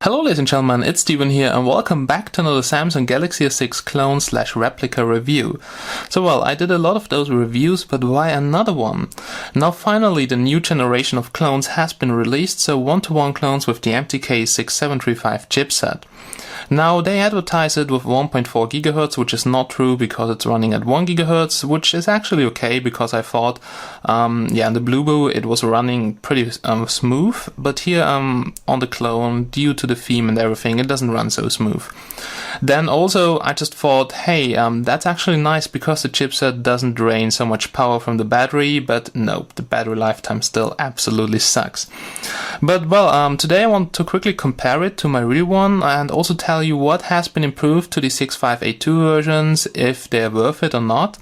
Hello ladies and gentlemen, it's Steven here and welcome back to another Samsung Galaxy S6 clone / replica review. So well, I did a lot of those reviews, but why another one? Now finally the new generation of clones has been released, so one-to-one clones with the MTK 6735 chipset. Now they advertise it with 1.4 GHz, which is not true because it's running at 1 GHz, which is actually okay because I thought, in the Blueboo it was running pretty smooth, but here on the clone, due to the theme and everything, it doesn't run so smooth. Then also I just thought, hey, that's actually nice because the chipset doesn't drain so much power from the battery, but nope, the battery lifetime still absolutely sucks. But well, today I want to quickly compare it to my real one and also tell you what has been improved to the 6582 versions, if they're worth it or not.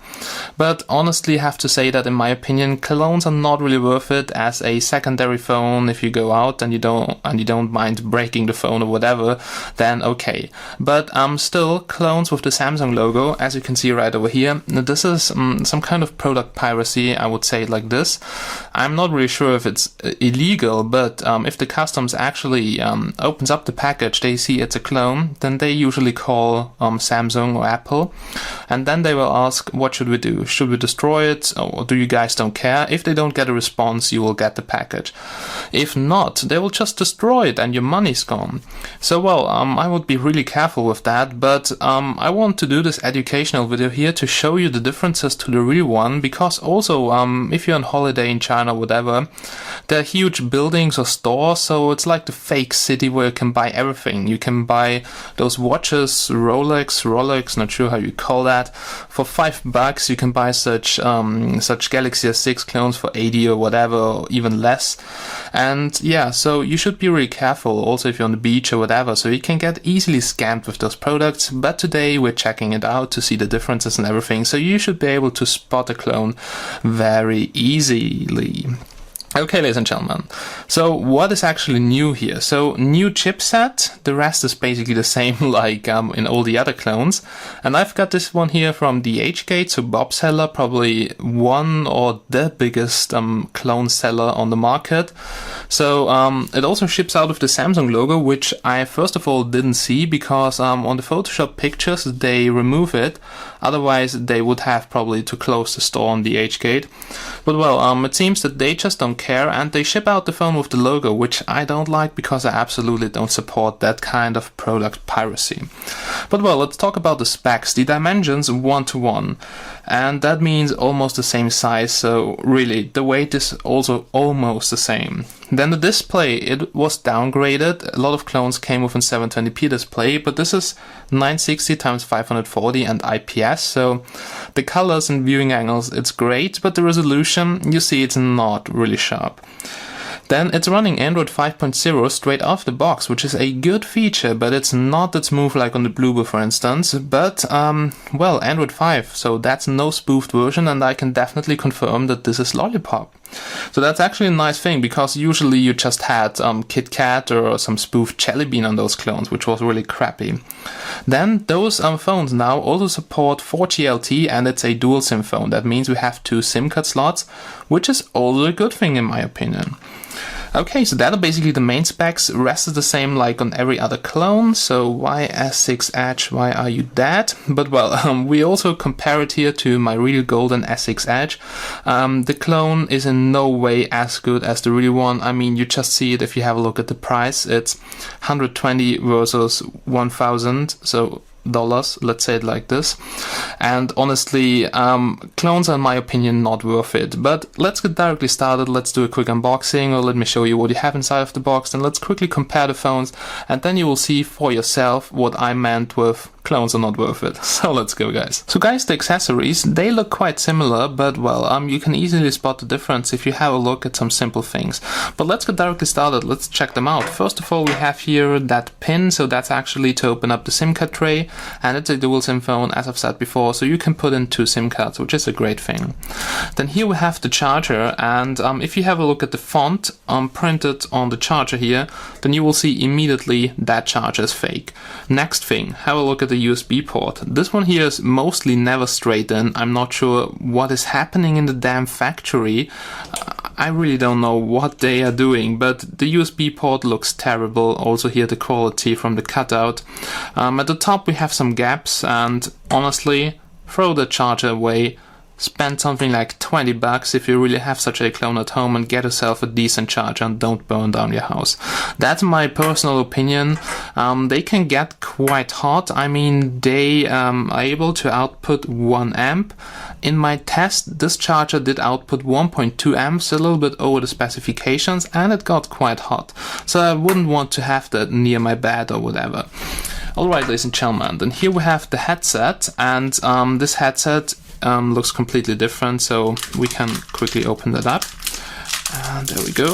But honestly I have to say that in my opinion clones are not really worth it as a secondary phone. If you go out and you don't mind breaking the phone or whatever, then okay. But still, clones with the Samsung logo, as you can see right over here, this is some kind of product piracy, I would say it like this. I'm not really sure if it's illegal, but if the customs actually opens up the package, they see it's a clone, then they usually call Samsung or Apple, and then they will ask, what should we do? Should we destroy it, or do you guys don't care? If they don't get a response, you will get the package. If not, they will just destroy it and your money's gone. So well, I would be really careful with that, but I want to do this educational video here to show you the differences to the real one, because also if you're on holiday in China or whatever, there are huge buildings or stores, so it's like the fake city where you can buy everything. You can buy those watches, Rolex, not sure how you call that, for $5. You can buy such Galaxy S6 clones for 80 or whatever, or even less. And yeah, so you should be really careful also if you're on the beach or whatever, so you can get easily scammed with those products. But today we're checking it out to see the differences and everything, so you should be able to spot a clone very easily. Okay, ladies and gentlemen, so what is actually new here? So new chipset, the rest is basically the same like in all the other clones. And I've got this one here from the HGate, so Bob seller, probably one or the biggest clone seller on the market. So it also ships out with the Samsung logo, which I first of all didn't see because on the Photoshop pictures they remove it. Otherwise they would have probably to close the store on the HGate. But well, it seems that they just don't care and they ship out the phone with the logo, which I don't like because I absolutely don't support that kind of product piracy. But well, let's talk about the specs. The dimensions 1:1, and that means almost the same size, so really the weight is also almost the same. Then the display, it was downgraded. A lot of clones came with a 720p display, but this is 960x540 and IPS, so the colors and viewing angles, it's great, but the resolution, you see it's not really sharp. Then it's running Android 5.0 straight off the box, which is a good feature, but it's not that smooth like on the Blueboo for instance. But well, Android 5, so that's no spoofed version, and I can definitely confirm that this is Lollipop. So that's actually a nice thing, because usually you just had KitKat or some spoofed Jelly Bean on those clones, which was really crappy. Then those phones now also support 4G LTE, and it's a dual SIM phone. That means we have 2 SIM card slots, which is also a good thing in my opinion. Okay, so that are basically the main specs. Rest is the same like on every other clone. So why S6 Edge, why are you dead? But well, we also compare it here to my real golden S6 Edge. The clone is in no way as good as the real one. I mean, you just see it if you have a look at the price. It's 120 versus 1000, so dollars, let's say it like this. And honestly, clones are in my opinion not worth it. But let's get directly started. Let's do a quick unboxing, or let me show you what you have inside of the box, and let's quickly compare the phones, and then you will see for yourself what I meant with clones are not worth it. So let's go, guys. So guys, the accessories, they look quite similar, but well, you can easily spot the difference if you have a look at some simple things. But let's get directly started. Let's check them out. First of all, we have here that pin, so that's actually to open up the SIM card tray, and it's a dual SIM phone, as I've said before, so you can put in 2 SIM cards, which is a great thing. Then here we have the charger, and if you have a look at the font printed on the charger here, then you will see immediately that charger is fake. Next thing, have a look at the USB port. This one here is mostly never straight in. I'm not sure what is happening in the damn factory. I really don't know what they are doing, but the USB port looks terrible. Also here the quality from the cutout. At the top we have some gaps, and honestly, throw the charger away. Spend something like 20 bucks if you really have such a clone at home and get yourself a decent charger and don't burn down your house. That's my personal opinion. They can get quite hot. I mean, they are able to output 1 amp. In my test, this charger did output 1.2 amps, a little bit over the specifications, and it got quite hot. So I wouldn't want to have that near my bed or whatever. Alright, ladies and gentlemen, then here we have the headset, and this headset looks completely different, so we can quickly open that up, and there we go.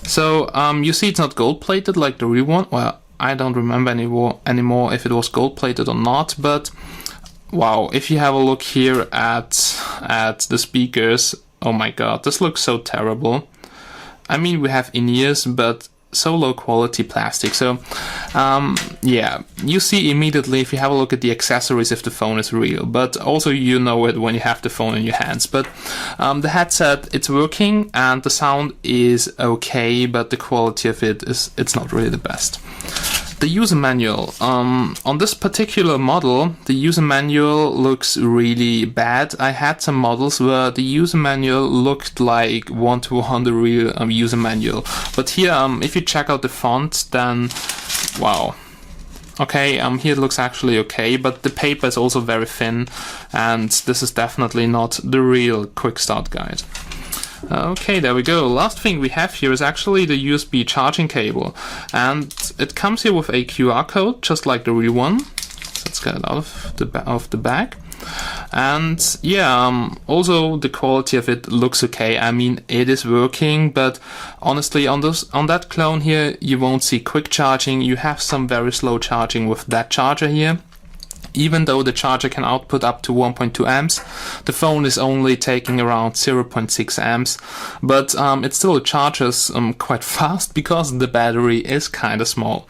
So you see it's not gold plated like the real one. Well, I don't remember anymore if it was gold plated or not, but wow, if you have a look here at the speakers, oh my god, this looks so terrible. I mean, we have in-ears, but so low quality plastic. So yeah, you see immediately if you have a look at the accessories if the phone is real, but also you know it when you have the phone in your hands. But the headset, it's working and the sound is okay, but the quality of it's not really the best. The user manual. On this particular model, the user manual looks really bad. I had some models where the user manual looked like 1:100 real user manual. But here, if you check out the font, then wow. Okay, here it looks actually okay, but the paper is also very thin, and this is definitely not the real quick start guide. Okay, there we go. Last thing we have here is actually the USB charging cable, and it comes here with a QR code, just like the real one. So let's get it out of the bag. And yeah, also the quality of it looks okay. I mean, it is working, but honestly, on that clone here, you won't see quick charging. You have some very slow charging with that charger here. Even though the charger can output up to 1.2 amps, the phone is only taking around 0.6 amps, but it still charges quite fast because the battery is kind of small.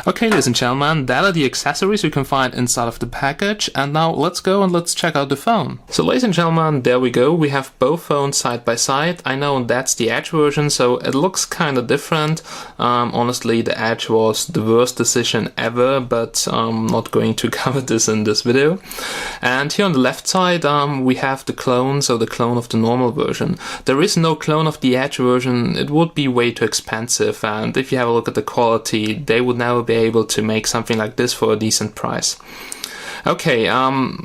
Okay, ladies and gentlemen, that are the accessories you can find inside of the package, and now let's go and let's check out the phone. So ladies and gentlemen, there we go, we have both phones side by side. I know that's the Edge version, so it looks kind of different. Honestly, the Edge was the worst decision ever, but I'm not going to cover this in this video. And here on the left side we have the clone, so the clone of the normal version. There is no clone of the Edge version. It would be way too expensive, and if you have a look at the quality, they would never be able to make something like this for a decent price. Okay,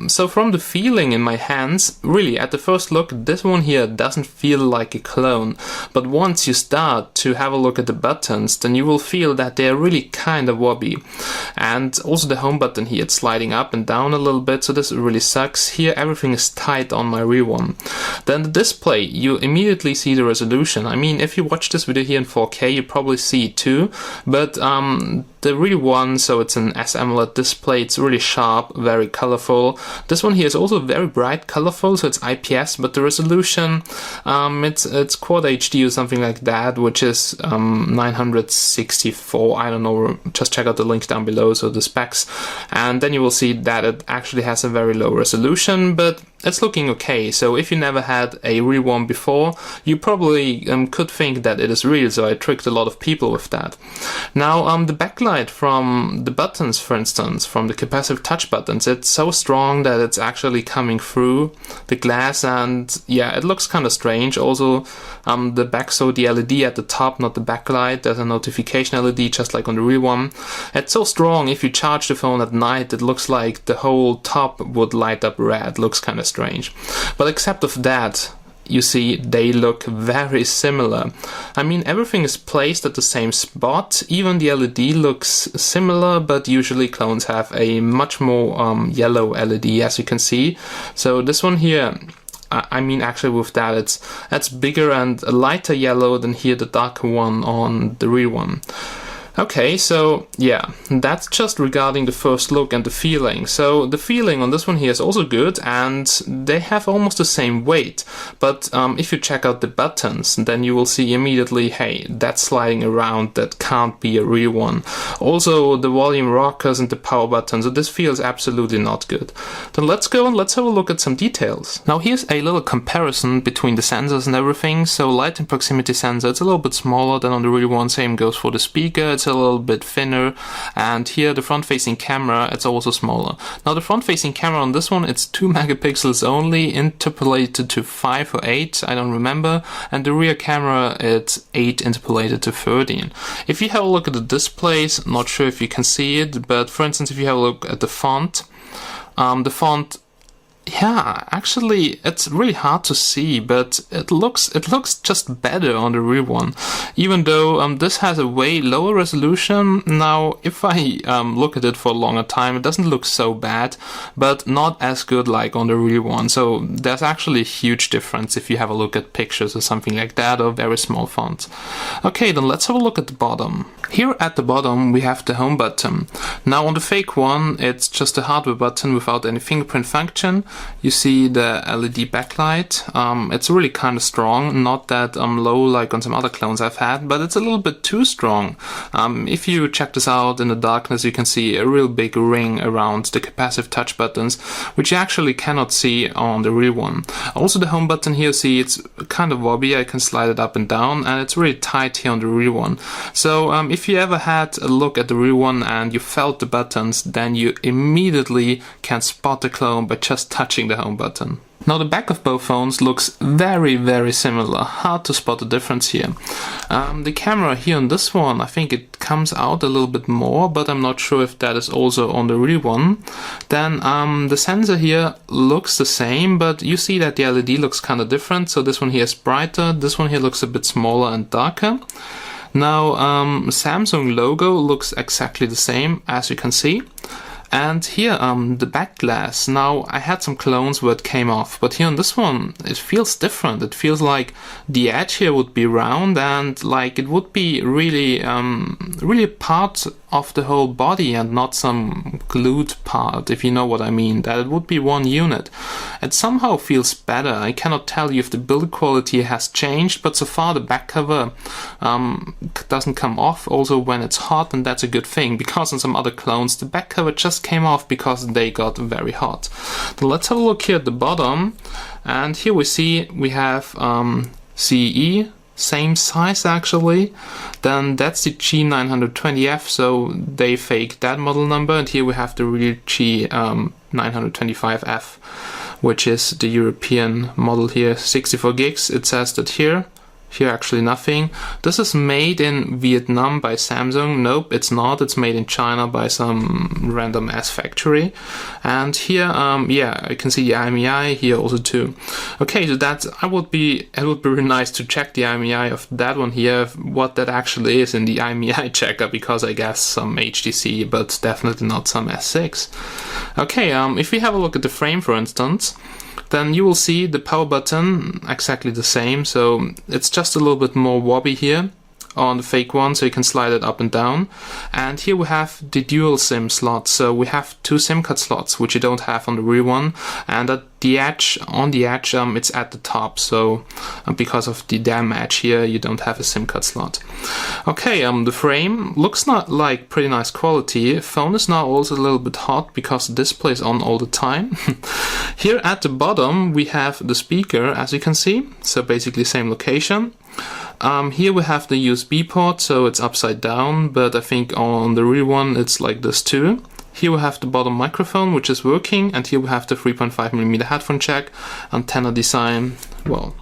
so from the feeling in my hands, really at the first look, this one here doesn't feel like a clone, but once you start to have a look at the buttons, then you will feel that they're really kind of wobbly. And also the home button here, it's sliding up and down a little bit, so this really sucks. Here everything is tight on my real one. Then the display, you immediately see the resolution. I mean, if you watch this video here in 4K, you probably see it too, but the real one, so it's an AMOLED display, it's really sharp, very colorful. This one here is also very bright colorful, so it's IPS, but the resolution, it's Quad HD or something like that, which is 964, I don't know, just check out the link down below, so the specs, and then you will see that it actually has a very low resolution, but it's looking okay. So if you never had a real one before, you probably could think that it is real, so I tricked a lot of people with that. Now the backlight from the buttons, for instance, from the capacitive touch buttons, it's so strong that it's actually coming through the glass, and yeah, it looks kind of strange. Also the back, so the LED at the top, not the backlight, there's a notification LED just like on the real one. It's so strong, if you charge the phone at night, it looks like the whole top would light up red. Looks kind of strange. But except of that, you see they look very similar. I mean, everything is placed at the same spot. Even the LED looks similar, but usually clones have a much more yellow LED, as you can see. So this one here, I mean, actually with that, it's bigger and a lighter yellow than here, the darker one on the real one. Okay, so yeah, that's just regarding the first look and the feeling. So the feeling on this one here is also good, and they have almost the same weight. But if you check out the buttons, then you will see immediately, hey, that's sliding around, that can't be a real one. Also, the volume rockers and the power button, so this feels absolutely not good. Then let's go and let's have a look at some details. Now here's a little comparison between the sensors and everything. So light and proximity sensor, it's a little bit smaller than on the real one. Same goes for the speaker. It's a little bit thinner, and here the front-facing camera, it's also smaller. Now the front-facing camera on this one, it's 2 megapixels only, interpolated to 5 or 8, I don't remember, and the rear camera, it's 8 interpolated to 13. If you have a look at the displays, not sure if you can see it, but for instance, if you have a look at the font, yeah, actually, it's really hard to see, but it looks just better on the real one. Even though this has a way lower resolution. Now, if I look at it for a longer time, it doesn't look so bad, but not as good like on the real one. So there's actually a huge difference if you have a look at pictures or something like that, or very small fonts. Okay, then let's have a look at the bottom. Here at the bottom, we have the home button. Now on the fake one, it's just a hardware button without any fingerprint function. You see the LED backlight. It's really kind of strong, not that low like on some other clones I've had, but it's a little bit too strong. If you check this out in the darkness, you can see a real big ring around the capacitive touch buttons, which you actually cannot see on the real one. Also the home button here, see, it's kind of wobbly. I can slide it up and down, and it's really tight here on the real one. So if you ever had a look at the real one and you felt the buttons, then you immediately can spot the clone by just touching the home button. Now the back of both phones looks very, very similar. Hard to spot the difference here. The camera here on this one, I think it comes out a little bit more, but I'm not sure if that is also on the real one. Then the sensor here looks the same, but you see that the LED looks kind of different. So this one here is brighter, this one here looks a bit smaller and darker. Now Samsung logo looks exactly the same, as you can see. And here, the back glass. Now, I had some clones where it came off, but here on this one, it feels different. It feels like the edge here would be round, and like it would be really, really part of the whole body and not some glued part, if you know what I mean. That it would be one unit. It somehow feels better. I cannot tell you if the build quality has changed, but so far the back cover doesn't come off also when it's hot, and that's a good thing, because on some other clones, the back cover just came off because they got very hot. Then let's have a look here at the bottom, and here we see we have CE, same size actually. Then that's the G920F, so they faked that model number, and here we have the real G925F, which is the European model here, 64 gigs. It says that here. Here actually nothing. This is made in Vietnam by Samsung. Nope, it's not. It's made in China by some random ass factory. And here, yeah, I can see the IMEI here also too. Okay, so that's, it would be really nice to check the IMEI of that one here, what that actually is in the IMEI checker, because I guess some HTC, but definitely not some S6. Okay, if we have a look at the frame, for instance, then you will see the power button exactly the same, so it's just a little bit more wobbly here on the fake one, so you can slide it up and down. And here we have the dual SIM slots, so we have 2 SIM card slots, which you don't have on the real one, and at the edge, on the edge, it's at the top, so because of the damn edge here, you don't have a SIM card slot. Okay, the frame looks not like pretty nice quality. Phone is now also a little bit hot because the display is on all the time. Here at the bottom we have the speaker, as you can see, so basically same location. Here we have the USB port, so it's upside down, but I think on the real one it's like this too. Here we have the bottom microphone, which is working, and here we have the 3.5mm headphone jack, antenna design, well.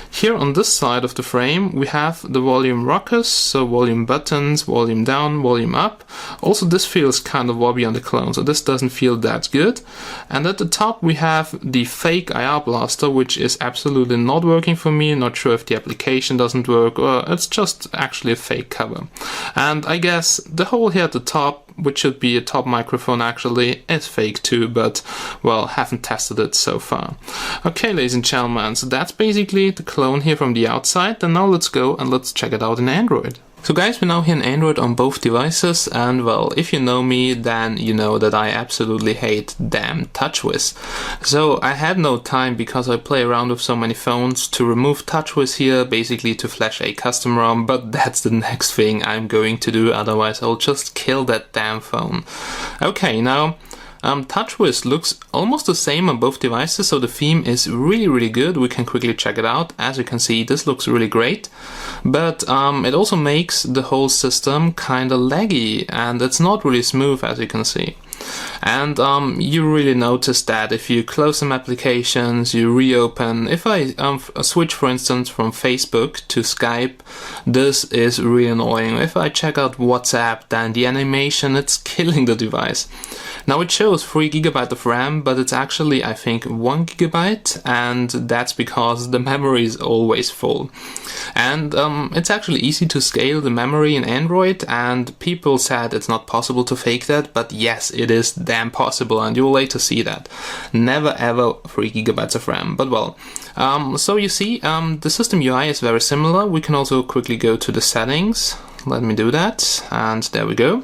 Here on this side of the frame we have the volume rockers, so volume buttons, volume down, volume up. Also this feels kind of wobbly on the clone, so this doesn't feel that good. And at the top we have the fake IR blaster, which is absolutely not working for me. Not sure if the application doesn't work or it's just actually a fake cover. And I guess the hole here at the top, which should be a top microphone actually, is fake too, but well, haven't tested it so far. Okay, ladies and gentlemen, so that's basically the clone here from the outside, and now let's go and let's check it out in Android. So guys, we're now here in Android on both devices, and well, if you know me, then you know that I absolutely hate damn TouchWiz. So I had no time, because I play around with so many phones, to remove TouchWiz here, basically to flash a custom ROM, but that's the next thing I'm going to do, otherwise I'll just kill that damn phone. Okay, now TouchWiz looks almost the same on both devices, so the theme is really good. We can quickly check it out. As you can see, this looks really great, but it also makes the whole system kinda laggy, and it's not really smooth, as you can see. And you really notice that if you close some applications, you reopen. If I switch, for instance, from Facebook to Skype, this is really annoying. If I check out WhatsApp, then the animation, it's killing the device. Now it shows 3 GB of RAM, but it's actually, I think, 1 GB, and that's because the memory is always full. And it's actually easy to scale the memory in Android, and people said it's not possible to fake that, but yes, it is damn possible, and you'll later see that. Never ever 3 GB of RAM, but well. So you see, the system UI is very similar. We can also quickly go to the settings. Let me do that, and there we go.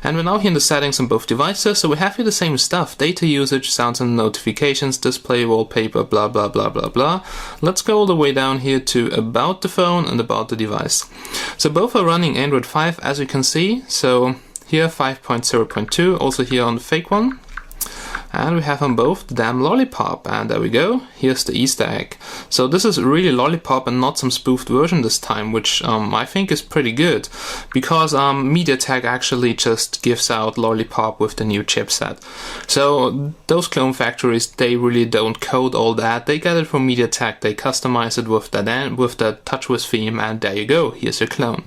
And we're now here in the settings on both devices, so we have here the same stuff: data usage, sounds and notifications, display, wallpaper, blah blah blah blah blah. Let's go all the way down here to about the phone and about the device. So both are running Android 5, as you can see. So here 5.0.2, also here on the fake one. And we have on both the damn Lollipop, and there we go, here's the Easter egg. So this is really Lollipop and not some spoofed version this time, which I think is pretty good, because MediaTek actually just gives out Lollipop with the new chipset. So those clone factories, they really don't code all that, they get it from MediaTek, they customize it with the TouchWiz theme, and there you go, here's your clone.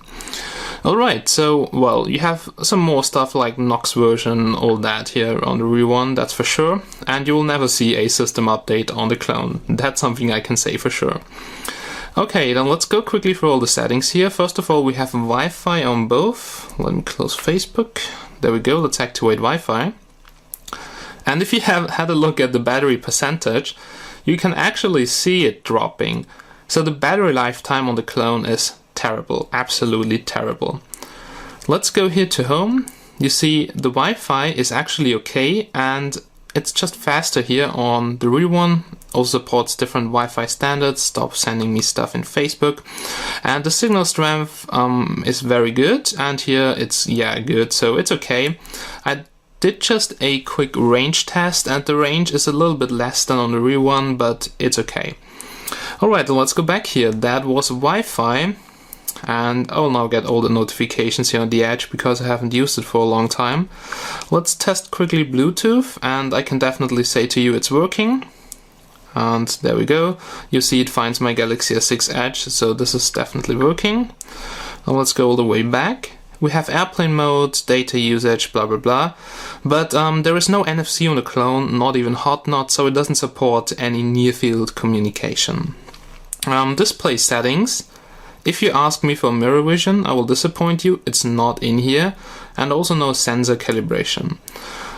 Alright, so, well, you have some more stuff like Nox version, all that here on the real one, that's for sure. And you will never see a system update on the clone. That's something I can say for sure. Okay, then let's go quickly through all the settings here. First of all, we have Wi-Fi on both. Let me close Facebook. There we go, let's activate Wi-Fi. And if you have had a look at the battery percentage, you can actually see it dropping. So the battery lifetime on the clone is terrible, absolutely terrible. Let's go here to home. You see the Wi-Fi is actually okay, and it's just faster here on the real one. Also supports different Wi-Fi standards, stop sending me stuff in Facebook. And the signal strength is very good, and here it's, yeah, good, so it's okay. I did just a quick range test, and the range is a little bit less than on the real one, but it's okay. Alright, then let's go back here. That was Wi-Fi. And I'll now get all the notifications here on the edge because I haven't used it for a long time. Let's test quickly Bluetooth, and I can definitely say to you it's working. And there we go. You see it finds my Galaxy S6 Edge, so this is definitely working. Now let's go all the way back. We have airplane mode, data usage, blah blah blah. But there is no NFC on the clone, not even hotnot, so it doesn't support any near-field communication. Display settings. If you ask me for mirror vision, I will disappoint you, it's not in here, and also no sensor calibration.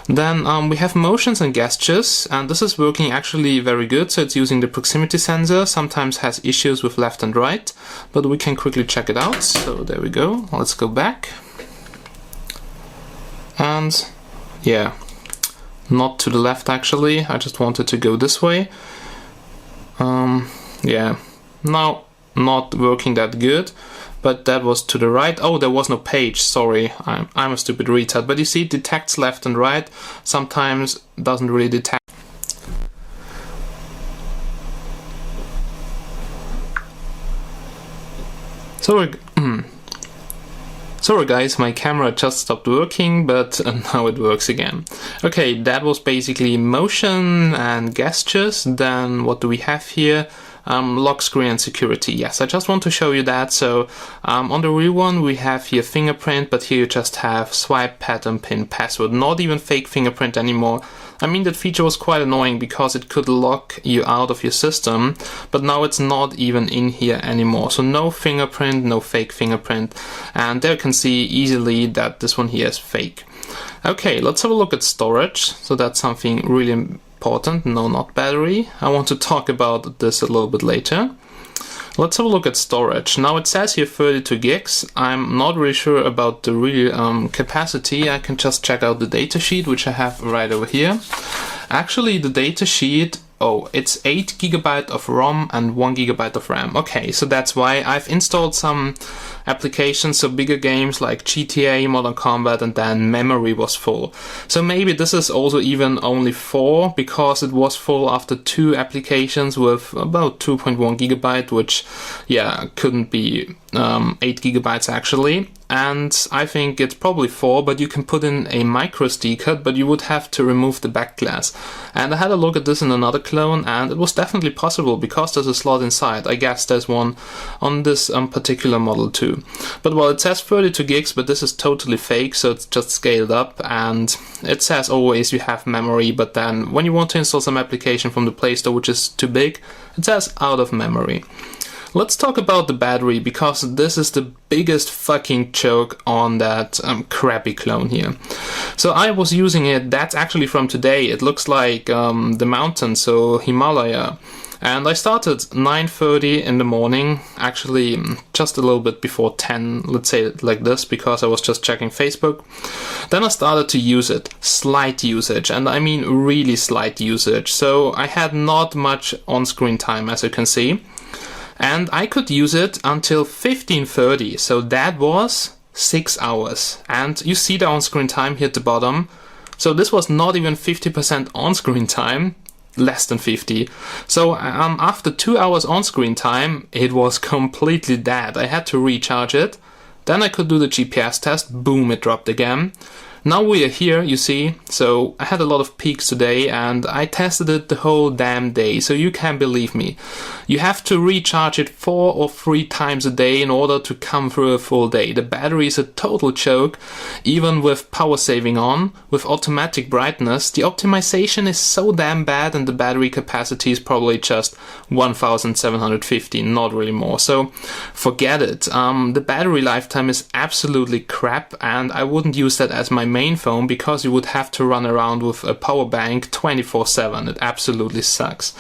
Then we have motions and gestures, and this is working actually very good, so it's using the proximity sensor, sometimes has issues with left and right, but we can quickly check it out. So there we go, let's go back. And yeah, not to the left actually, I just wanted to go this way. Yeah, now not working that good, but that was to the right. Oh, there was no page, sorry, I'm a stupid retard, but you see it detects left and right, sometimes doesn't really detect. Sorry guys, my camera just stopped working, but now it works again. Okay, that was basically motion and gestures. Then what do we have here? Lock screen and security. Yes, I just want to show you that. So on the real one we have here fingerprint, but here you just have swipe, pattern, pin, password, not even fake fingerprint anymore. I mean, that feature was quite annoying because it could lock you out of your system, but now it's not even in here anymore. So no fingerprint, no fake fingerprint, and there you can see easily that this one here is fake. Okay, let's have a look at storage. So that's something really important. No, not battery. I want to talk about this a little bit later. Let's have a look at storage. Now it says here 32 gigs. I'm not really sure about the real capacity. I can just check out the datasheet, which I have right over here. Actually, the datasheet, oh, it's 8 GB of ROM and 1 GB of RAM. Okay, so that's why I've installed some applications, so bigger games like GTA, Modern Combat, and then memory was full. So maybe this is also even only 4, because it was full after 2 applications with about 2.1 GB, which, yeah, couldn't be 8 GB actually. And I think it's probably 4, but you can put in a micro SD card, but you would have to remove the back glass. And I had a look at this in another clone, and it was definitely possible because there's a slot inside. I guess there's one on this particular model too. But well, it says 32 gigs, but this is totally fake, so it's just scaled up, and it says always you have memory, but then when you want to install some application from the Play Store which is too big, it says out of memory. Let's talk about the battery, because this is the biggest fucking choke on that crappy clone here. So I was using it, that's actually from today, it looks like the mountain, so Himalaya. And I started 9:30 in the morning, actually just a little bit before 10, let's say it like this, because I was just checking Facebook. Then I started to use it, slight usage, and I mean really slight usage. So I had not much on-screen time, as you can see. And I could use it until 15:30, so that was 6 hours. And you see the on-screen time here at the bottom. So this was not even 50% on-screen time, less than 50. So after 2 hours on-screen time, it was completely dead. I had to recharge it. Then I could do the GPS test, boom, it dropped again. Now we are here, you see, so I had a lot of peaks today and I tested it the whole damn day, so you can believe me. You have to recharge it 4 or 3 times a day in order to come through a full day. The battery is a total choke, even with power saving on, with automatic brightness. The optimization is so damn bad and the battery capacity is probably just 1750, not really more, so forget it. The battery lifetime is absolutely crap and I wouldn't use that as my main phone because you would have to run around with a power bank 24/7. It absolutely sucks.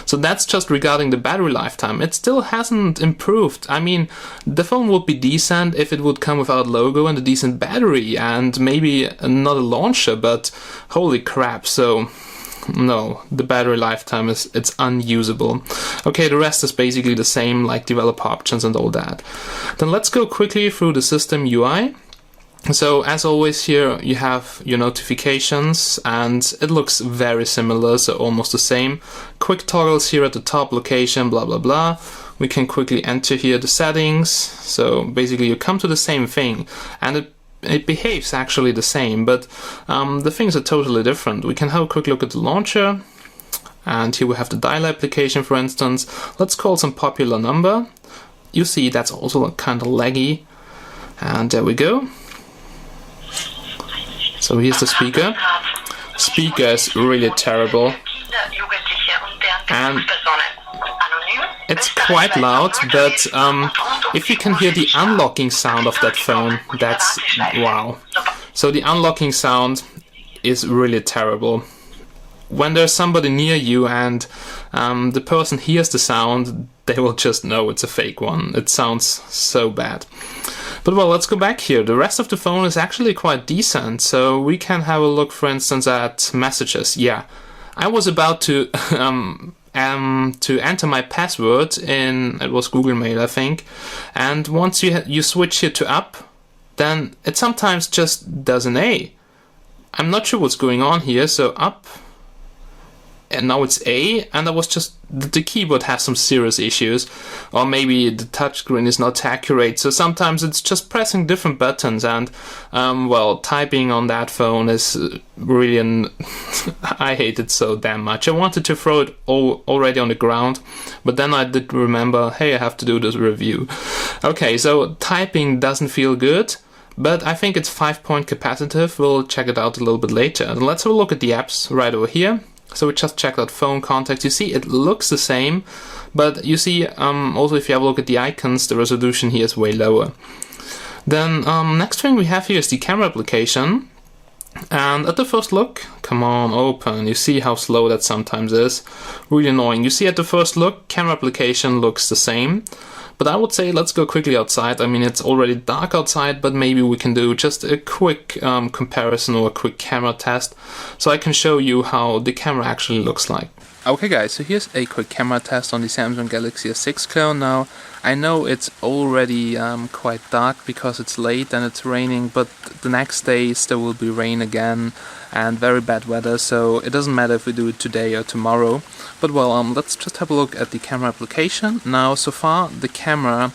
So that's just regarding the battery lifetime. It still hasn't improved. I mean, the phone would be decent if it would come without logo and a decent battery and maybe another launcher, but holy crap, so no, the battery lifetime it's unusable. Okay, the rest is basically the same, like developer options and all that. Then let's go quickly through the system UI. So as always here you have your notifications and it looks very similar, so almost the same. Quick toggles here at the top, location, blah blah blah. We can quickly enter here the settings, so basically you come to the same thing and it behaves actually the same, but the things are totally different. We can have a quick look at the launcher, and here we have the dial application, for instance. Let's call some popular number. You see that's also kind of laggy, and there we go. So here's the speaker. Speaker is really terrible, and it's quite loud, but if you can hear the unlocking sound of that phone, that's wow. So the unlocking sound is really terrible. When there's somebody near you and the person hears the sound, they will just know it's a fake one. It sounds so bad. But well, let's go back here. The rest of the phone is actually quite decent. So we can have a look, for instance, at messages. Yeah, I was about to enter my password in, it was Google Mail, I think. And once you switch here to up, then it sometimes just does an A. I'm not sure what's going on here. So up, and now it's A, and I was just, the keyboard has some serious issues, or maybe the touchscreen is not accurate, so sometimes it's just pressing different buttons, and well, typing on that phone is really I hate it so damn much. I wanted to throw it already on the ground, but then I did remember, hey, I have to do this review. Okay, so typing doesn't feel good, but I think it's 5-point capacitive. We'll check it out a little bit later. And let's have a look at the apps right over here. So we just checked out phone contacts. You see it looks the same, but you see also if you have a look at the icons, the resolution here is way lower. Then next thing we have here is the camera application. And at the first look, come on, open, you see how slow that sometimes is. Really annoying. You see at the first look, camera application looks the same. But I would say let's go quickly outside. I mean, it's already dark outside, but maybe we can do just a quick comparison or a quick camera test, so I can show you how the camera actually looks like. Okay guys, so here's a quick camera test on the Samsung Galaxy S6 clone. Now, I know it's already quite dark because it's late and it's raining, but the next days there will be rain again and very bad weather, so it doesn't matter if we do it today or tomorrow. But well, let's just have a look at the camera application. Now, so far the camera,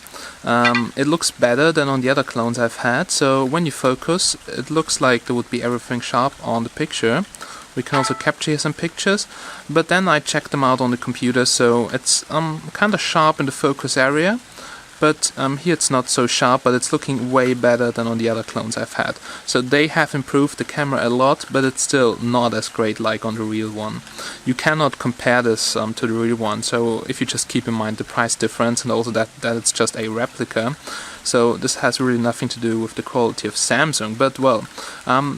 it looks better than on the other clones I've had. So when you focus, it looks like there would be everything sharp on the picture. We can also capture here some pictures, but then I checked them out on the computer, so it's kind of sharp in the focus area, but here it's not so sharp, but it's looking way better than on the other clones I've had. So they have improved the camera a lot, but it's still not as great like on the real one. You cannot compare this to the real one, so if you just keep in mind the price difference and also that it's just a replica. So this has really nothing to do with the quality of Samsung, but well,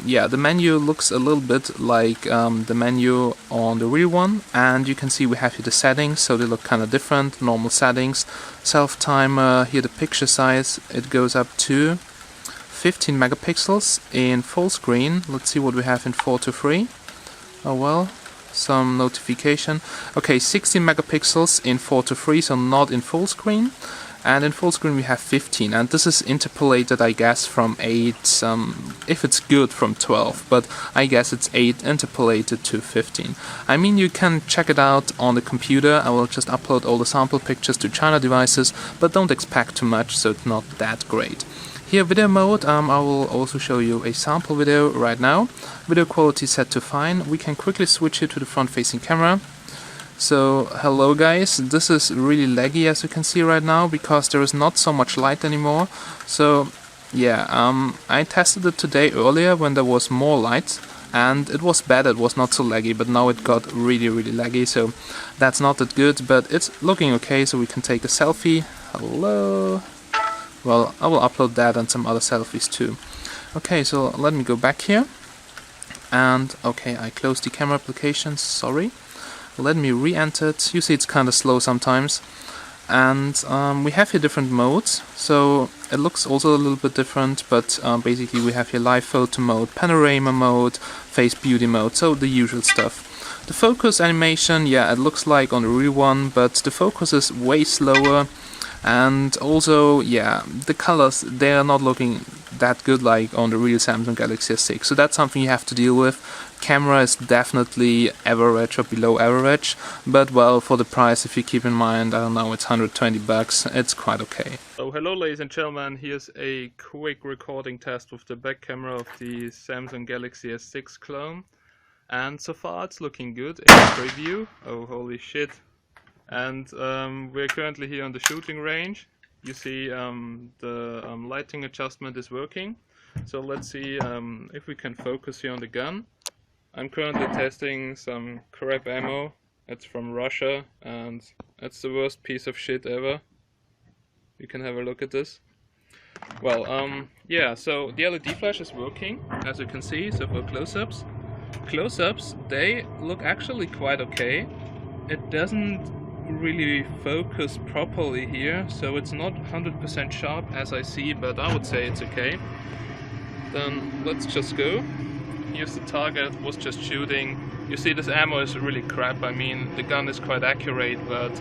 yeah, the menu looks a little bit like the menu on the real one, and you can see we have here the settings, so they look kind of different. Normal settings, self-timer, here the picture size, it goes up to 15 megapixels in full screen. Let's see what we have in 4:3. Oh well, some notification. Okay, 16 megapixels in 4:3, so not in full screen. And in full screen we have 15, and this is interpolated, I guess, from 8, if it's good from 12, but I guess it's 8 interpolated to 15. I mean, you can check it out on the computer. I will just upload all the sample pictures to China devices, but don't expect too much, so it's not that great. Here, video mode, I will also show you a sample video right now. Video quality set to fine. We can quickly switch it to the front-facing camera. So, hello guys, this is really laggy as you can see right now, because there is not so much light anymore. So, yeah, I tested it today earlier when there was more light, and it was better, it was not so laggy, but now it got really laggy, so that's not that good, but it's looking okay, so we can take a selfie. Hello. Well, I will upload that and some other selfies too. Okay, so let me go back here, and okay, I closed the camera application, sorry. Let me re-enter it. You see it's kind of slow sometimes. And we have here different modes, so it looks also a little bit different, but basically we have here live photo mode, panorama mode, face beauty mode, so the usual stuff. The focus animation, yeah, it looks like on the real one, but the focus is way slower, and also, yeah, the colors, they are not looking that good like on the real Samsung Galaxy S6, so that's something you have to deal with. Camera is definitely average or below average, but well, for the price, if you keep in mind, I don't know, it's 120 bucks, it's quite okay. So hello ladies and gentlemen, here's a quick recording test with the back camera of the Samsung Galaxy S6 clone, and so far it's looking good in preview. Oh holy shit. And we're currently here on the shooting range. You see the lighting adjustment is working, so let's see if we can focus here on the gun. I'm currently testing some crap ammo. It's from Russia and it's the worst piece of shit ever. You can have a look at this. Well, yeah, so the LED flash is working, as you can see. So for close-ups, they look actually quite okay. It doesn't really focus properly here, so it's not 100% sharp as I see, but I would say it's okay. Then let's just go. Here's the target, was just shooting. You see this ammo is really crap. I mean, the gun is quite accurate, but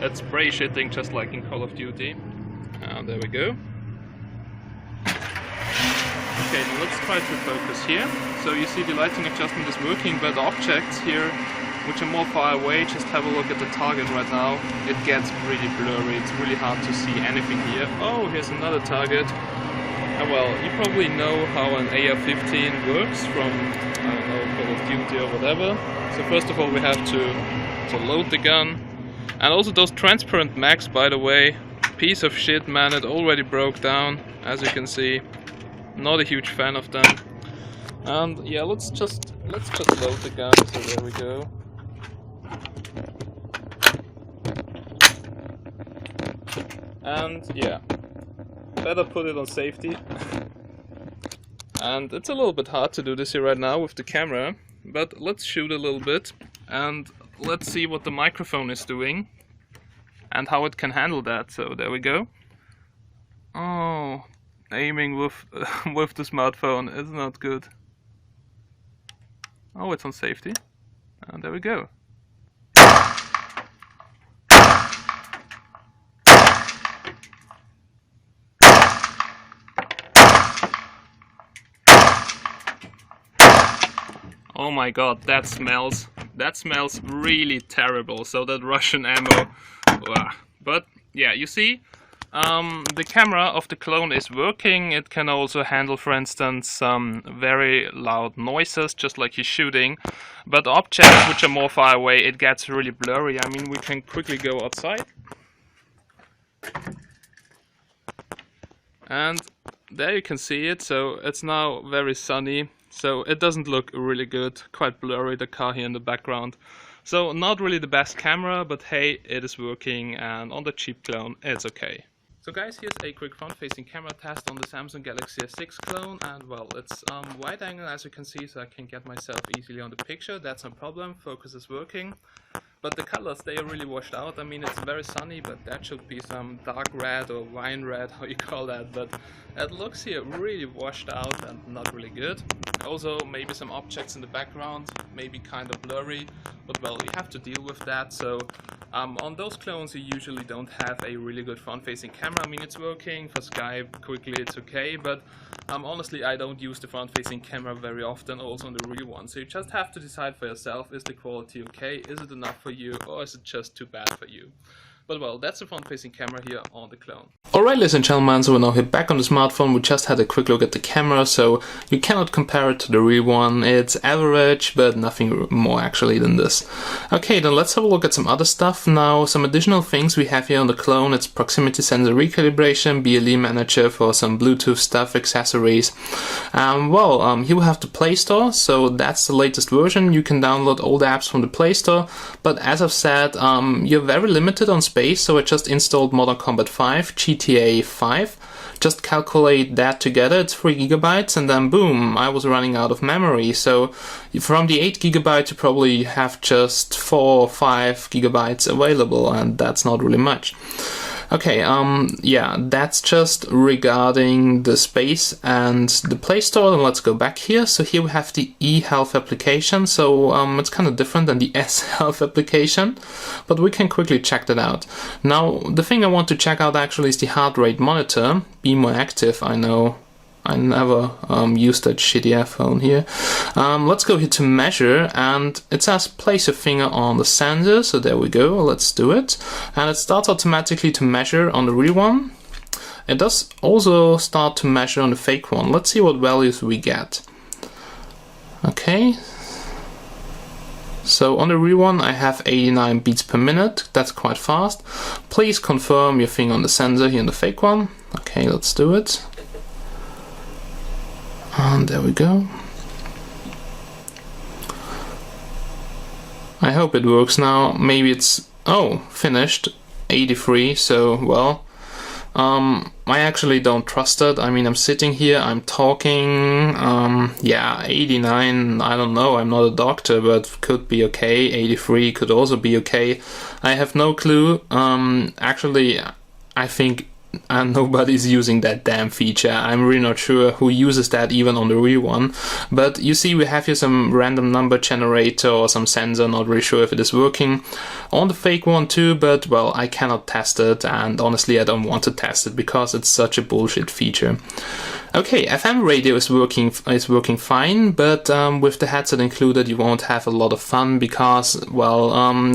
it's spray shitting just like in Call of Duty. And there we go. Okay, now let's try to focus here. So you see the lighting adjustment is working, but objects here which are more far away, just have a look at the target right now. It gets really blurry, it's really hard to see anything here. Oh, here's another target. Well, you probably know how an AR-15 works from, I don't know, Call of Duty or whatever. So first of all we have to load the gun. And also those transparent mags, by the way, piece of shit, man, it already broke down, as you can see. Not a huge fan of them. And yeah, let's just load the gun, so there we go. And yeah, better put it on safety. And it's a little bit hard to do this here right now with the camera, but let's shoot a little bit and let's see what the microphone is doing and how it can handle that. So there we go. Oh, aiming with with the smartphone is not good. Oh, it's on safety. And there we go. Oh my god, that smells really terrible. So that Russian ammo, but yeah, you see, the camera of the clone is working. It can also handle, for instance, some very loud noises, just like he's shooting. But objects which are more far away, it gets really blurry. I mean, we can quickly go outside. And there you can see it, so it's now very sunny. So it doesn't look really good, quite blurry, the car here in the background. So not really the best camera, but hey, it is working, and on the cheap clone, it's okay. So guys, here's a quick front-facing camera test on the Samsung Galaxy S6 clone, and well, it's wide angle as you can see, so I can get myself easily on the picture. That's no problem, focus is working. But the colors, they are really washed out. I mean, it's very sunny, but that should be some dark red or wine red, how you call that. But it looks here really washed out and not really good. Also, maybe some objects in the background, maybe kind of blurry. But well, we have to deal with that. So on those clones, you usually don't have a really good front-facing camera. I mean, it's working for Skype quickly, it's okay. But honestly, I don't use the front-facing camera very often, also on the real one. So you just have to decide for yourself, is the quality okay? Is it enough for you, or is it just too bad for you? But well, that's the front-facing camera here on the clone. Alright, ladies and gentlemen, so we're now here back on the smartphone. We just had a quick look at the camera, so you cannot compare it to the real one. It's average, but nothing more actually than this. Okay, then let's have a look at some other stuff now. Some additional things we have here on the clone. It's proximity sensor recalibration, BLE manager for some Bluetooth stuff, accessories. Here we have the Play Store, so that's the latest version. You can download all the apps from the Play Store, but as I've said, you're very limited on space, so I just installed Modern Combat 5, GTA 5, just calculate that together, it's 3 GB, and then boom, I was running out of memory. So from the 8 GB you probably have just 4 or 5 GB available, and that's not really much. Okay, yeah, that's just regarding the space and the Play Store. And let's go back here. So here we have the eHealth application. So it's kind of different than the S-Health application, but we can quickly check that out. Now, the thing I want to check out actually is the heart rate monitor. Be more active, I know. I never used that shitty phone here. Let's go here to measure, and it says place your finger on the sensor, so there we go, let's do it. And it starts automatically to measure on the real one. It does also start to measure on the fake one. Let's see what values we get. Okay. So on the real one I have 89 beats per minute, that's quite fast. Please confirm your finger on the sensor here on the fake one. Okay, let's do it. And there we go. I hope it works now. Maybe it's... oh, finished. 83, so well. I actually don't trust it. I mean, I'm sitting here, I'm talking. Yeah, 89, I don't know, I'm not a doctor, but could be okay. 83 could also be okay. I have no clue. Actually, I think nobody's using that damn feature. I'm really not sure who uses that even on the real one. But you see we have here some random number generator or some sensor, not really sure if it is working. On the fake one too, but well, I cannot test it, and honestly I don't want to test it because it's such a bullshit feature. Okay, FM radio is working fine, but with the headset included you won't have a lot of fun because, well,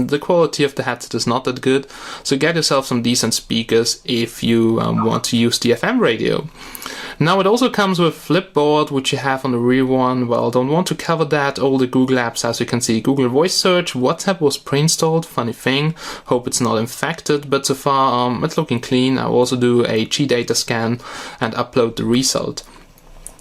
the quality of the headset is not that good. So get yourself some decent speakers if you want to use the FM radio. Now it also comes with Flipboard, which you have on the real one. Well, don't want to cover that. All the Google apps, as you can see, Google Voice Search, WhatsApp was pre-installed, funny thing. Hope it's not infected, but so far it's looking clean. I'll also do a G-data scan and upload the result.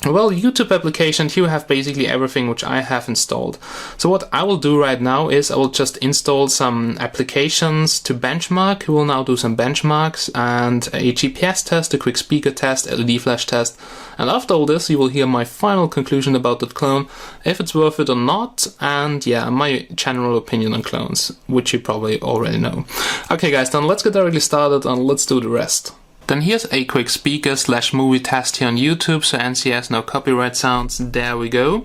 Well, YouTube application, here we have basically everything which I have installed. So what I will do right now is I will just install some applications to benchmark. We will now do some benchmarks and a GPS test, a quick speaker test, LED flash test. And after all this, you will hear my final conclusion about that clone, if it's worth it or not, and yeah, my general opinion on clones, which you probably already know. Okay guys, then let's get directly started and let's do the rest. Then here's a quick speaker/movie test here on YouTube, so NCS, no copyright sounds, there we go.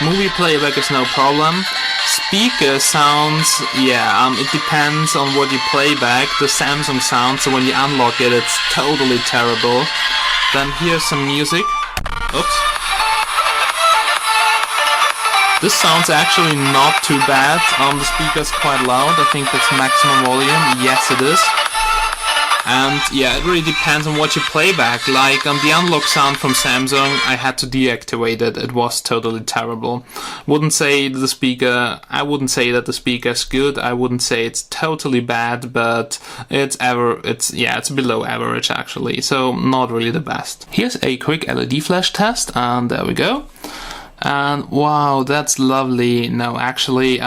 Movie playback is no problem. Speaker sounds, yeah, it depends on what you play back. The Samsung sound, so when you unlock it, it's totally terrible. Then here's some music. Oops. This sounds actually not too bad. The speaker's quite loud. I think that's maximum volume. Yes, it is. And yeah, it really depends on what you play back. Like the unlock sound from Samsung, I had to deactivate it. It was totally terrible. I wouldn't say that the speaker is good. I wouldn't say it's totally bad, but it's below average actually. So not really the best. Here's a quick LED flash test, and there we go. And wow, that's lovely. No, actually,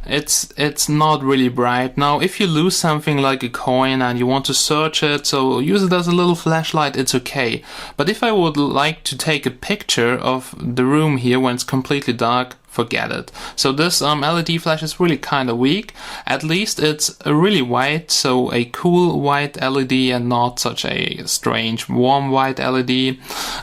it's not really bright. Now, if you lose something like a coin and you want to search it, so use it as a little flashlight, it's okay. But if I would like to take a picture of the room here when it's completely dark, forget it. So this LED flash is really kind of weak. At least it's really white, so a cool white LED and not such a strange warm white LED.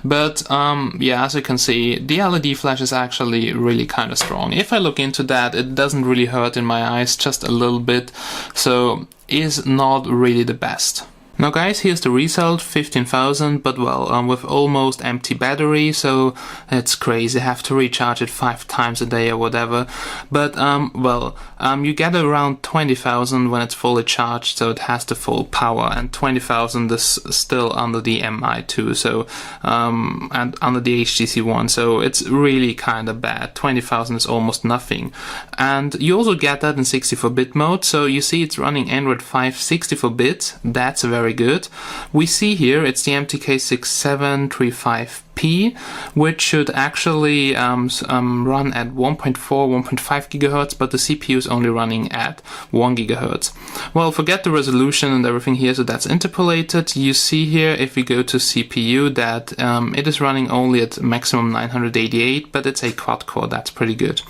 But yeah, as you can see, the LED flash is actually really kind of strong. If I look into that, it doesn't really hurt in my eyes, just a little bit, so is not really the best. Now guys, here's the result, 15,000, but well, with almost empty battery, so it's crazy, I have to recharge it 5 times a day or whatever. But you get around 20,000 when it's fully charged, so it has the full power, and 20,000 is still under the MI2, so and under the HTC One, so it's really kind of bad. 20,000 is almost nothing. And you also get that in 64-bit mode, so you see it's running Android 5 64-bit, that's very good. We see here it's the MTK 6735P, which should actually run at 1.4, 1.5 GHz, but the CPU is only running at 1 GHz. Well, forget the resolution and everything here, so that's interpolated. You see here, if we go to CPU, that it is running only at maximum 988, but it's a quad-core, that's pretty good.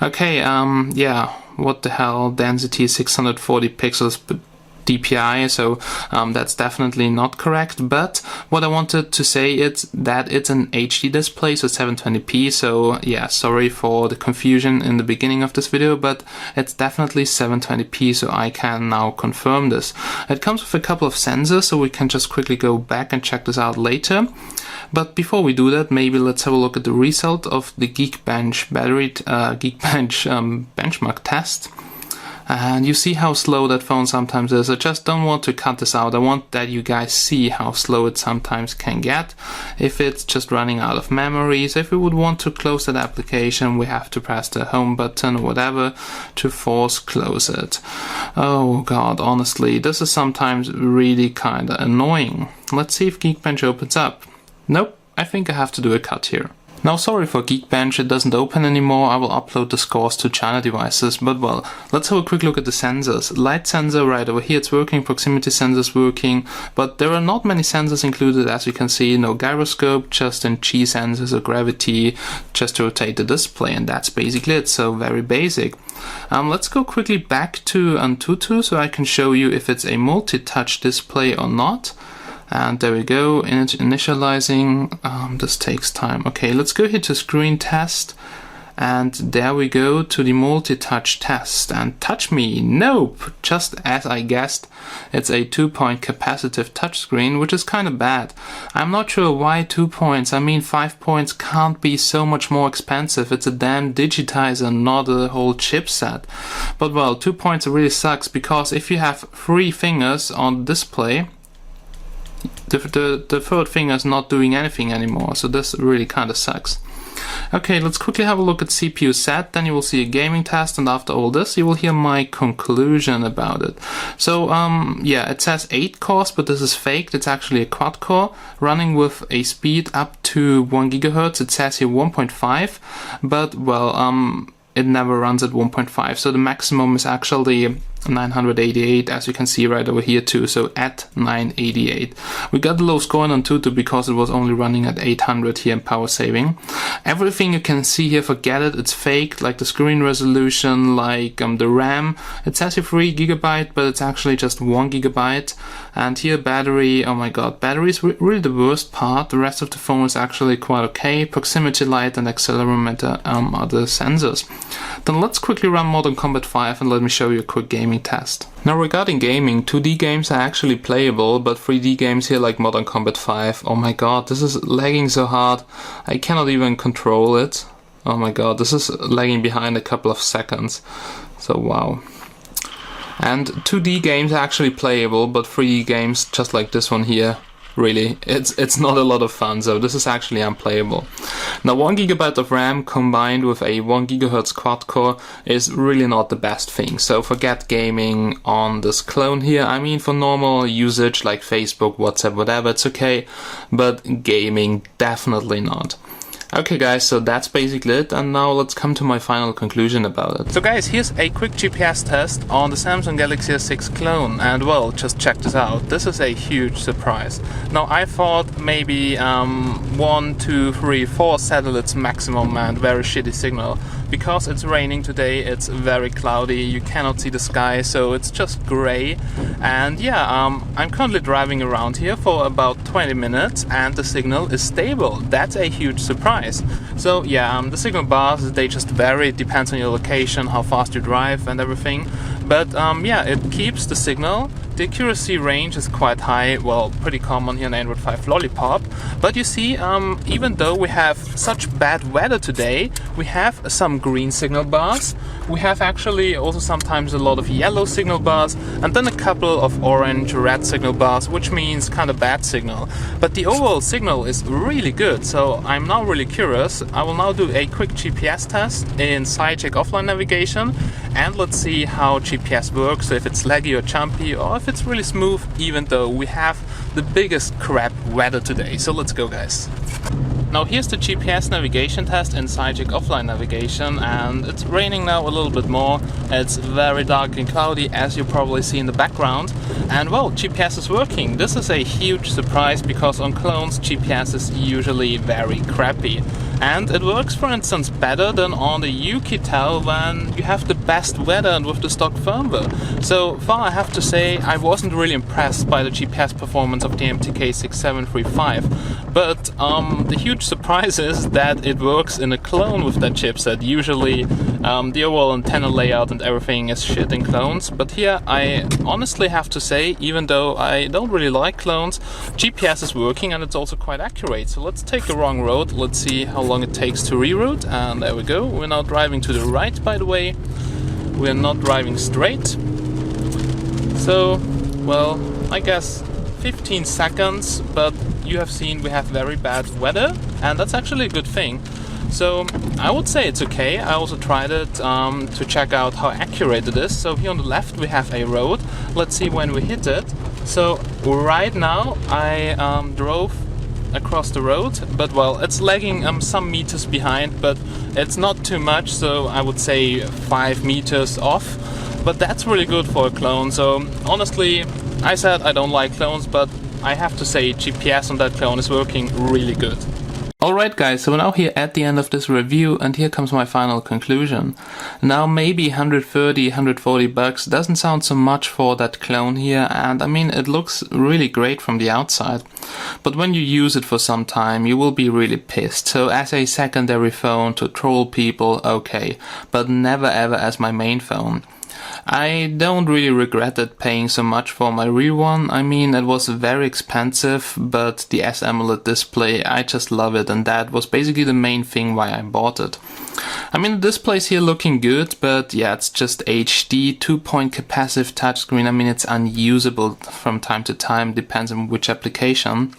Okay, yeah, what the hell, density 640 pixels per DPI, so that's definitely not correct. But what I wanted to say is that it's an HD display, so 720p, so yeah, sorry for the confusion in the beginning of this video, but it's definitely 720p, so I can now confirm this. It comes with a couple of sensors, so we can just quickly go back and check this out later. But before we do that, maybe let's have a look at the result of the Geekbench benchmark test. And you see how slow that phone sometimes is. I just don't want to cut this out. I want that you guys see how slow it sometimes can get if it's just running out of memory. So if we would want to close that application, we have to press the home button or whatever to force close it. Oh god, honestly, this is sometimes really kinda annoying. Let's see if Geekbench opens up. Nope, I think I have to do a cut here. Now, sorry for Geekbench, it doesn't open anymore. I will upload the scores to China devices, but well, let's have a quick look at the sensors. Light sensor right over here, it's working, proximity sensors working, but there are not many sensors included, as you can see. No gyroscope, just in G sensors or gravity, just to rotate the display, and that's basically it, so very basic. Let's go quickly back to Antutu so I can show you if it's a multi-touch display or not. And there we go, initializing, this takes time. Okay, let's go here to screen test, and there we go to the multi-touch test. And touch me, nope, just as I guessed, it's a 2-point capacitive touchscreen, which is kind of bad. I'm not sure why 2 points, I mean 5 points can't be so much more expensive. It's a damn digitizer, not a whole chipset. But well, 2 points really sucks, because if you have 3 fingers on the display, the third finger is not doing anything anymore, so this really kind of sucks. Okay, let's quickly have a look at CPU set, then you will see a gaming test, and after all this you will hear my conclusion about it. So yeah, it says 8 cores, but this is faked. It's actually a quad core running with a speed up to 1 GHz. It says here 1.5, but well, it never runs at 1.5, so the maximum is actually 988, as you can see right over here too, so at 988. We got the low score on Antutu because it was only running at 800 here in power saving. Everything you can see here, forget it, it's fake, like the screen resolution, like the RAM. It says here 3 GB, but it's actually just 1 GB. And here battery, oh my god, battery is really the worst part. The rest of the phone is actually quite okay. Proximity light and accelerometer are the sensors. Then let's quickly run Mortal Kombat 5 and let me show you a quick gaming test. Now regarding gaming, 2D games are actually playable, but 3D games here like Mortal Kombat 5, oh my god, this is lagging so hard, I cannot even control it. Oh my god, this is lagging behind a couple of seconds, so wow. And 2D games are actually playable, but 3D games, just like this one here, really, it's not a lot of fun, so this is actually unplayable. Now 1 GB of RAM combined with a 1 GHz quad core is really not the best thing, so forget gaming on this clone here. I mean, for normal usage like Facebook, WhatsApp, whatever, it's okay, but gaming, definitely not. Okay guys, so that's basically it, and now let's come to my final conclusion about it. So guys, here's a quick GPS test on the Samsung Galaxy S6 clone, and well, just check this out. This is a huge surprise. Now I thought maybe 1, 2, 3, 4 satellites maximum and very shitty signal. Because it's raining today, it's very cloudy, you cannot see the sky, so it's just grey. And yeah, I'm currently driving around here for about 20 minutes and the signal is stable. That's a huge surprise. So yeah, the signal bars, they just vary, it depends on your location, how fast you drive and everything. But yeah, it keeps the signal. The accuracy range is quite high, well, pretty common here in Android 5 Lollipop. But you see, even though we have such bad weather today, we have some green signal bars. We have actually also sometimes a lot of yellow signal bars, and then a couple of orange, red signal bars, which means kind of bad signal. But the overall signal is really good, so I'm now really curious. I will now do a quick GPS test in SideCheck offline navigation, and let's see how GPS works, so if it's laggy or jumpy, or if it's really smooth, even though we have the biggest crap weather today. So let's go guys. Now here's the GPS navigation test in SideCheck offline navigation, and it's raining now a little bit more. It's very dark and cloudy, as you probably see in the background. And well, GPS is working. This is a huge surprise because on clones GPS is usually very crappy. And it works, for instance, better than on the UKTEL when you have the best weather and with the stock firmware. So far I have to say I wasn't really impressed by the GPS performance of the MTK 6735, but the huge surprise is that it works in a clone with that chipset. Usually the overall antenna layout and everything is shit in clones, but here I honestly have to say, even though I don't really like clones, GPS is working and it's also quite accurate. So let's take the wrong road, let's see how long it takes to reroute, and there we go. We're now driving to the right, by the way. We're not driving straight. So, well, I guess 15 seconds, but you have seen we have very bad weather, and that's actually a good thing. So I would say it's okay. I also tried it to check out how accurate it is. So here on the left we have a road. Let's see when we hit it. So right now I drove across the road, but well, it's lagging some meters behind, but it's not too much, so I would say 5 meters off, but that's really good for a clone. So honestly, I said I don't like clones, but I have to say GPS on that clone is working really good. Alright guys, so we're now here at the end of this review, and here comes my final conclusion. Now maybe 130, 140 bucks doesn't sound so much for that clone here, and I mean it looks really great from the outside. But when you use it for some time you will be really pissed. So as a secondary phone to troll people, okay, but never ever as my main phone. I don't really regret it paying so much for my real one. I mean, it was very expensive, but the S-AMOLED display, I just love it, and that was basically the main thing why I bought it. I mean, the display's here looking good, but yeah, it's just HD, 2-point capacitive touchscreen. I mean, it's unusable from time to time, depends on which application.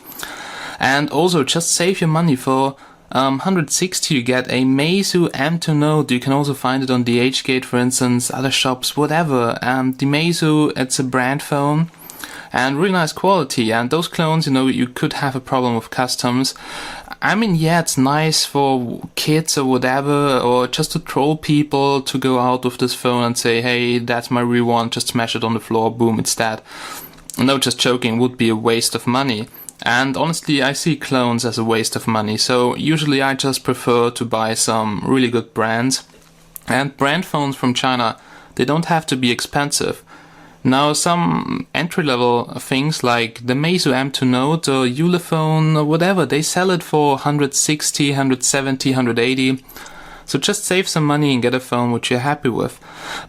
And also, just save your money for 160 you get a Meizu M2 Note. You can also find it on DHgate, for instance, other shops, whatever. The Meizu, it's a brand phone and really nice quality, and those clones, you know, you could have a problem with customs. I mean, yeah, it's nice for kids or whatever, or just to troll people, to go out with this phone and say, hey, that's my real one, just smash it on the floor, boom, it's that. No, just joking, would be a waste of money. And honestly, I see clones as a waste of money, so usually I just prefer to buy some really good brands. And brand phones from China, they don't have to be expensive. Now, some entry-level things like the Meizu M2 Note or Ulefone or whatever, they sell it for 160, 170, 180. So just save some money and get a phone which you're happy with.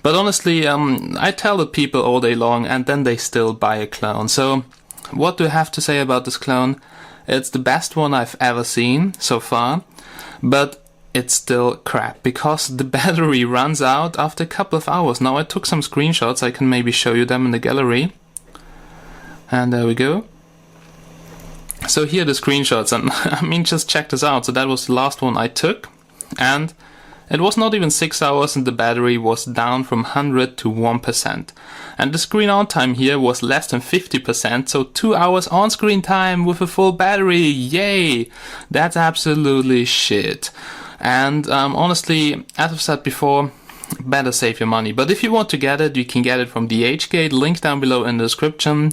But honestly, I tell the people all day long and then they still buy a clone. So what do I have to say about this clone? It's the best one I've ever seen so far, but it's still crap because the battery runs out after a couple of hours. Now I took some screenshots, I can maybe show you them in the gallery. And there we go. So here are the screenshots, and I mean, just check this out. So that was the last one I took, and it was not even 6 hours and the battery was down from 100 to 1%. And the screen on time here was less than 50%, so 2 hours on screen time with a full battery, yay! That's absolutely shit. And honestly, as I've said before, better save your money. But if you want to get it, you can get it from DHgate, link down below in the description.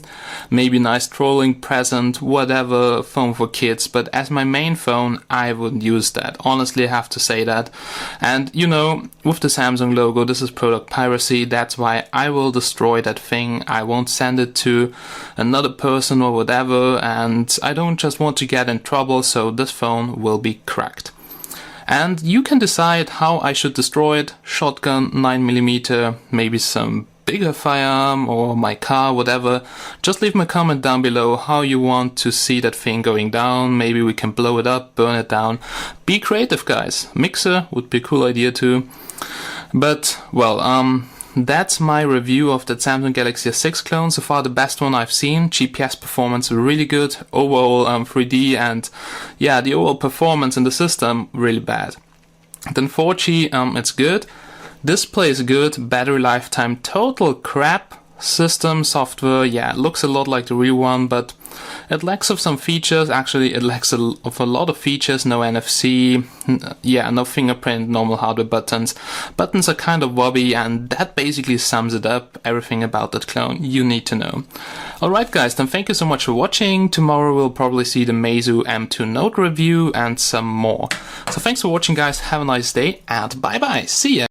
Maybe nice trolling present, whatever, phone for kids. But as my main phone, I wouldn't use that. Honestly, I have to say that. And you know, with the Samsung logo, this is product piracy. That's why I will destroy that thing. I won't send it to another person or whatever. And I don't just want to get in trouble, so this phone will be cracked. And you can decide how I should destroy it. Shotgun, 9mm, maybe some bigger firearm or my car, whatever. Just leave me a comment down below how you want to see that thing going down. Maybe we can blow it up, burn it down. Be creative, guys. Mixer would be a cool idea too. But, well, that's my review of the Samsung Galaxy S6 clone. So far the best one I've seen. GPS performance really good. Overall 3D and yeah, the overall performance in the system really bad. Then 4G, it's good. Display is good. Battery lifetime total crap. System software, yeah, it looks a lot like the real one, but it lacks of some features. Actually, it lacks of a lot of features. No NFC, yeah, no fingerprint, normal hardware buttons. Buttons are kind of wobbly, and that basically sums it up. Everything about that clone you need to know. Alright guys, then thank you so much for watching. Tomorrow we'll probably see the Meizu M2 Note review and some more. So thanks for watching guys, have a nice day, and bye bye, see ya!